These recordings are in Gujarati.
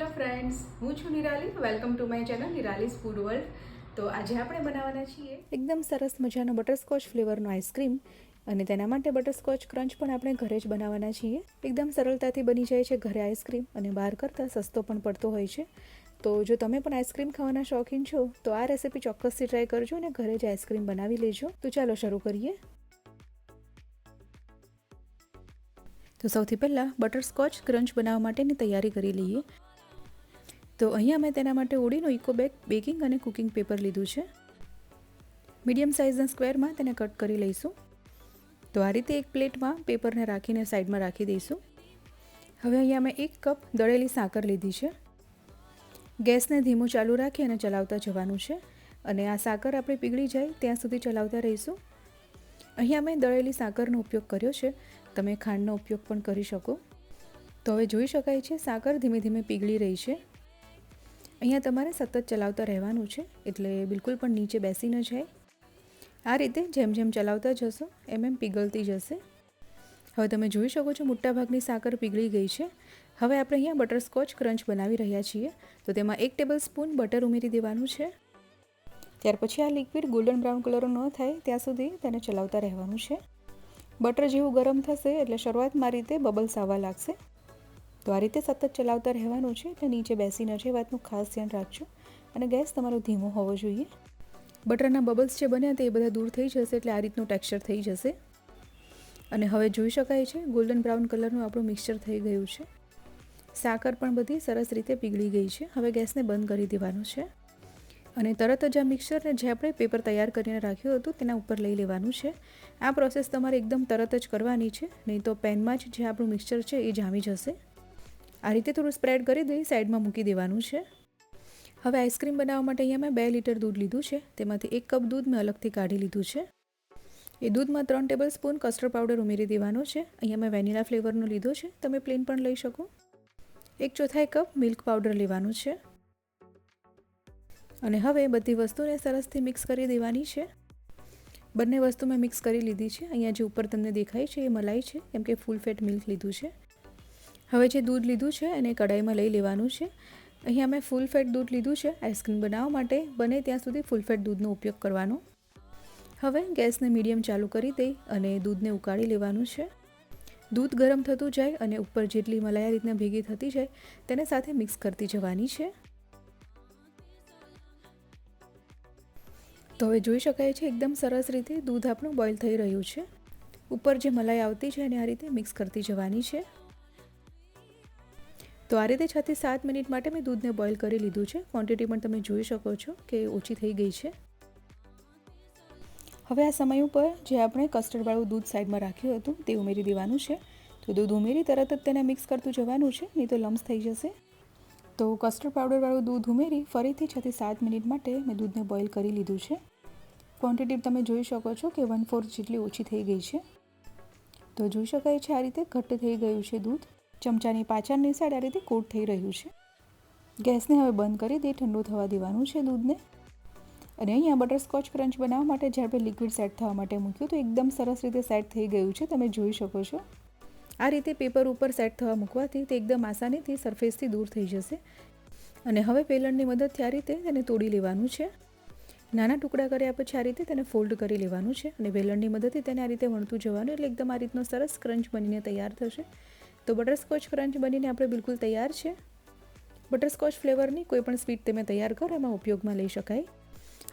હેલો ફ્રેન્ડ્સ, હું છું Nirali. Welcome to my channel Nirali's food world. તો આજે આપણે બનાવવાના છીએ એકદમ સરસ મજાનો બટરસ્કોચ ફ્લેવરનો આઈસ્ક્રીમ, અને તેના માટે બટરસ્કોચ ક્રંચ પણ આપણે ઘરે જ બનાવવાના છીએ. એકદમ સરળતાથી બની જાય છે ઘરે આઈસ્ક્રીમ, અને બહાર કરતાં સસ્તો પણ પડતો હોય છે. તો જો તમે પણ આઈસ્ક્રીમ ખાવાના શોખીન છો તો આ રેસીપી ચોક્કસથી ટ્રાય કરજો અને ઘરે જ આઈસ્ક્રીમ બનાવી લેજો. તો ચાલો શરૂ કરીએ. તો સૌથી પહેલાં બટરસ્કોચ ક્રંચ બનાવવા માટેની તૈયારી કરી લઈએ. તો અહીંયા મેં તેના માટે ઓડીનો ઇકો બેકિંગ અને કુકિંગ પેપર લીધું છે. મીડિયમ સાઇઝના સ્ક્વેરમાં તેને કટ કરી લઈશું. તો આ રીતે એક પ્લેટમાં પેપરને રાખીને સાઈડમાં રાખી દઈશું. હવે અહીંયા મેં 1 કપ દળેલી સાકર લીધી છે. ગેસને ધીમું ચાલુ રાખી અને ચલાવતા જવાનું છે, અને આ સાકર આપણે પીગળી જાય ત્યાં સુધી ચલાવતા રહીશું. અહીંયા મેં દળેલી સાકરનો ઉપયોગ કર્યો છે, તમે ખાંડનો ઉપયોગ પણ કરી શકો. તો હવે જોઈ શકાય છે સાકર ધીમે ધીમે પીગળી રહી છે. અહીંયા તમારે સતત ચલાવતા રહેવાનું છે, એટલે બિલકુલ પણ નીચે બેસી ન જાય. આ રીતે જેમ જેમ ચલાવતા જશો એમ પીગળતી જશે. હવે તમે જોઈ શકો છો મોટાભાગની સાકર પીગળી ગઈ છે. હવે આપણે અહીંયા બટરસ્કોચ ક્રંચ બનાવી રહ્યા છીએ. તો તેમાં 1 ટેબલ સ્પૂન બટર ઉમેરી દેવાનું છે. ત્યાર પછી આ લિક્વિડ ગોલ્ડન બ્રાઉન કલરનો ન થાય ત્યાં સુધી તેને ચલાવતા રહેવાનું છે. બટર જેવું ગરમ થશે એટલે શરૂઆતમાં રીતે બબલ્સ આવવા લાગશે. તો આ રીતે સતત ચલાવતા રહેવાનું છે, એટલે નીચે બેસી ન જાય, વાતનું ખાસ ધ્યાન રાખજો. અને ગેસ તમારો ધીમો હોવો જોઈએ. બટરના બબલ્સ જે બન્યા તે બધા દૂર થઈ જશે, એટલે આ રીતનું ટેક્સચર થઈ જશે. અને હવે જોઈ શકાય છે ગોલ્ડન બ્રાઉન કલરનું આપણું મિક્સચર થઈ ગયું છે. સાકર પણ બધી સરસ રીતે પીગળી ગઈ છે. હવે ગેસને બંધ કરી દેવાનું છે, અને તરત જ આ મિક્સચરને જે આપણે પેપર તૈયાર કરીને રાખ્યું હતું તેના ઉપર લઈ લેવાનું છે. આ પ્રોસેસ તમારે એકદમ તરત જ કરવાની છે, નહીં તો પેનમાં જ જે આપણું મિક્સચર છે એ જામી જશે. આ રીતે થોડું સ્પ્રેડ કરી દઈ સાઈડમાં મૂકી દેવાનું છે. હવે આઈસ્ક્રીમ બનાવવા માટે અહીંયા મેં 2 લીટર દૂધ લીધું છે. તેમાંથી 1 કપ દૂધ મેં અલગથી કાઢી લીધું છે. એ દૂધમાં 3 ટેબલ સ્પૂન કસ્ટર્ડ પાવડર ઉમેરી દેવાનો છે. અહીંયા મેં વેનીલા ફ્લેવરનો લીધો છે, તમે પ્લેન પણ લઈ શકો. 1/4 કપ મિલ્ક પાવડર લેવાનું છે. અને હવે બધી વસ્તુને સરસથી મિક્સ કરી દેવાની છે. બંને વસ્તુ મેં મિક્સ કરી લીધી છે. અહીંયા જે ઉપર તમને દેખાય છે એ મલાઈ છે, કેમ કે ફૂલ ફેટ મિલ્ક લીધું છે. હવે જે દૂધ લીધું છે એને કઢાઈમાં લઈ લેવાનું છે. અહીંયા મેં ફૂલ ફેટ દૂધ લીધું છે. આઈસ્ક્રીમ બનાવવા માટે બને ત્યાં સુધી ફૂલ ફેટ દૂધનો ઉપયોગ કરવાનો. હવે ગેસને મીડિયમ ચાલુ કરી દઈ અને દૂધને ઉકાળી લેવાનું છે. દૂધ ગરમ થતું જાય અને ઉપર જેટલી મલાઈ આ રીતના ભેગી થતી જાય તેને સાથે મિક્સ કરતી જવાની છે. તો હવે જોઈ શકાય છે એકદમ સરસ રીતે દૂધ આપણું બોઇલ થઈ રહ્યું છે. ઉપર જે મલાઈ આવતી છે એને આ રીતે મિક્સ કરતી જવાની છે. તો આ રીતે 6 થી 7 મિનિટ માટે મેં દૂધને બોઇલ કરી લીધું છે. ક્વોન્ટિટી પણ તમે જોઈ શકો છો કે ઓછી થઈ ગઈ છે. હવે આ સમય ઉપર જે આપણે કસ્ટર્ડવાળું દૂધ સાઈડમાં રાખ્યું હતું તે ઉમેરી દેવાનું છે. તો દૂધ ઉમેરી તરત જ તેને મિક્સ કરતું જવાનું છે, નહીં તો લમ્સ થઈ જશે. તો કસ્ટર્ડ પાવડરવાળું દૂધ ઉમેરી ફરીથી 6 થી 7 મિનિટ માટે મેં દૂધને બોઇલ કરી લીધું છે. ક્વોન્ટિટી તમે જોઈ શકો છો કે 1/4 જેટલી ઓછી થઈ ગઈ છે. તો જોઈ શકાય છે આ રીતે ઘટ્ટ થઈ ગયું છે દૂધ. ચમચાની પાછળની સાઈડ આ રીતે કોટ થઈ રહ્યું છે. ગેસને હવે બંધ કરી દે, ઠંડુ થવા દેવાનું છે દૂધને. અને અહીંયા બટરસ્કોચ ક્રંચ બનાવવા માટે જે આપણે લિક્વિડ સેટ થવા માટે મૂક્યું તો એકદમ સરસ રીતે સેટ થઈ ગયું છે, તમે જોઈ શકો છો. આ રીતે પેપર ઉપર સેટ થવા મૂકવાથી તે એકદમ આસાનીથી સરફેસથી દૂર થઈ જશે. અને હવે પેલણની મદદથી આ રીતે તેને તોડી લેવાનું છે. નાના ટુકડા કર્યા પછી આ રીતે તેને ફોલ્ડ કરી લેવાનું છે, અને વેલણની મદદથી તેને આ રીતે વણતું જવાનું, એટલે એકદમ આ રીતનો સરસ ક્રંચ બનીને તૈયાર થશે. તો બટરસ્કોચ ક્રંચ બનીને આપણે બિલકુલ તૈયાર છે. બટરસ્કોચ ફ્લેવરની કોઈ પણ સ્વીટ તમે તૈયાર કરો એમાં ઉપયોગમાં લઈ શકાય.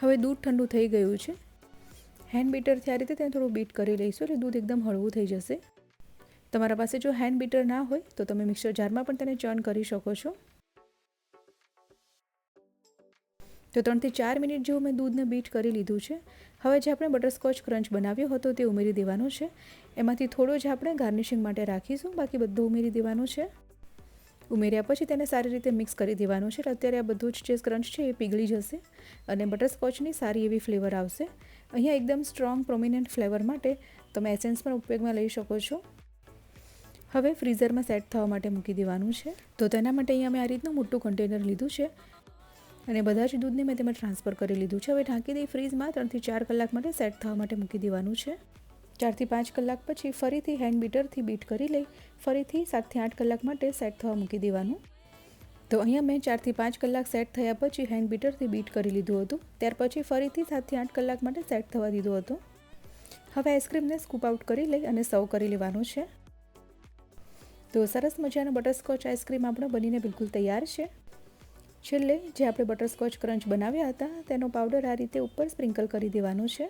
હવે દૂધ ઠંડુ થઈ ગયું છે. હેન્ડ બીટરથી આ રીતે તેને થોડું બીટ કરી લઈશું, એટલે દૂધ એકદમ હળવું થઈ જશે. તમારા પાસે જો હેન્ડ બીટર ના હોય તો તમે મિક્સર જારમાં પણ તેને ચર્ન કરી શકો છો. તો 3 થી 4 મિનિટ જેવું મેં દૂધને બીટ કરી લીધું છે. હવે જે આપણે બટરસ્કોચ ક્રંચ બનાવ્યો હતો તે ઉમેરી દેવાનો છે. એમાંથી થોડો જ આપણે ગાર્નિશિંગ માટે રાખીશું, બાકી બધું ઉમેરી દેવાનું છે. ઉમેર્યા પછી તેને સારી રીતે મિક્સ કરી દેવાનું છે. અત્યારે આ બધું જ જે ક્રંચ છે એ પીગળી જશે અને બટરસ્કોચની સારી એવી ફ્લેવર આવશે. અહીંયા એકદમ સ્ટ્રોંગ પ્રોમિનન્ટ ફ્લેવર માટે તમે એસેન્સ પણ ઉપયોગમાં લઈ શકો છો. હવે ફ્રીઝરમાં સેટ થવા માટે મૂકી દેવાનું છે. તો તેના માટે અહીંયા મેં આ રીતનું મોટું કન્ટેનર લીધું છે, અને બધા જ દૂધને મેં તેમાં ટ્રાન્સફર કરી લીધું છે. હવે ઢાંકી દઈ ફ્રીઝમાં 3 થી 4 કલાક માટે સેટ થવા માટે મૂકી દેવાનું છે. 4 થી 5 કલાક પછી ફરીથી હેન્ડ બીટરથી બીટ કરી લઈ ફરીથી 7 થી 8 કલાક માટે સેટ થવા મૂકી દેવાનું. તો અહીંયા મેં 4 થી 5 કલાક સેટ થયા પછી હેન્ડ બીટરથી બીટ કરી લીધું હતું. ત્યાર પછી ફરીથી 7 થી 8 કલાક માટે સેટ થવા દીધું હતું. હવે આઈસ્ક્રીમને સ્કૂપ આઉટ કરી લઈ અને સર્વ કરી લેવાનું છે. તો સરસ મજાનો બટરસ્કોચ આઈસ્ક્રીમ આપણો બનીને બિલકુલ તૈયાર છે. છેલ્લે જે આપણે બટરસ્કોચ ક્રંચ બનાવ્યા હતા તેનો પાવડર આ રીતે ઉપર સ્પ્રિંકલ કરી દેવાનો છે.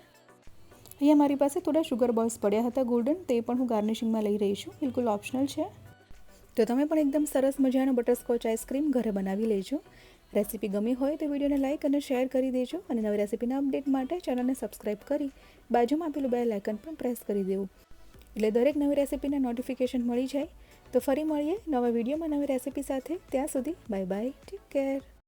અહીંયા મારી પાસે થોડા શુગર બોલ્સ પડ્યા હતા ગોલ્ડન, તે પણ હું ગાર્નિશિંગમાં લઈ રહી છું. બિલકુલ ઓપ્શનલ છે. તો તમે પણ એકદમ સરસ મજાનો બટરસ્કોચ આઈસ્ક્રીમ ઘરે બનાવી લેજો. રેસીપી ગમી હોય તો વિડીયોને લાઇક અને શેર કરી દેજો અને નવી રેસીપીના અપડેટ માટે ચેનલને સબસ્ક્રાઈબ કરી બાજુમાં આપેલું બેલ આઇકન પણ પ્રેસ કરી દેવું, એટલે દરેક નવી રેસીપીના નોટિફિકેશન મળી જાય. તો ફરી મળીએ નવા વિડીયોમાં નવી રેસીપી સાથે. ત્યાં સુધી બાય બાય, ટેક કેર.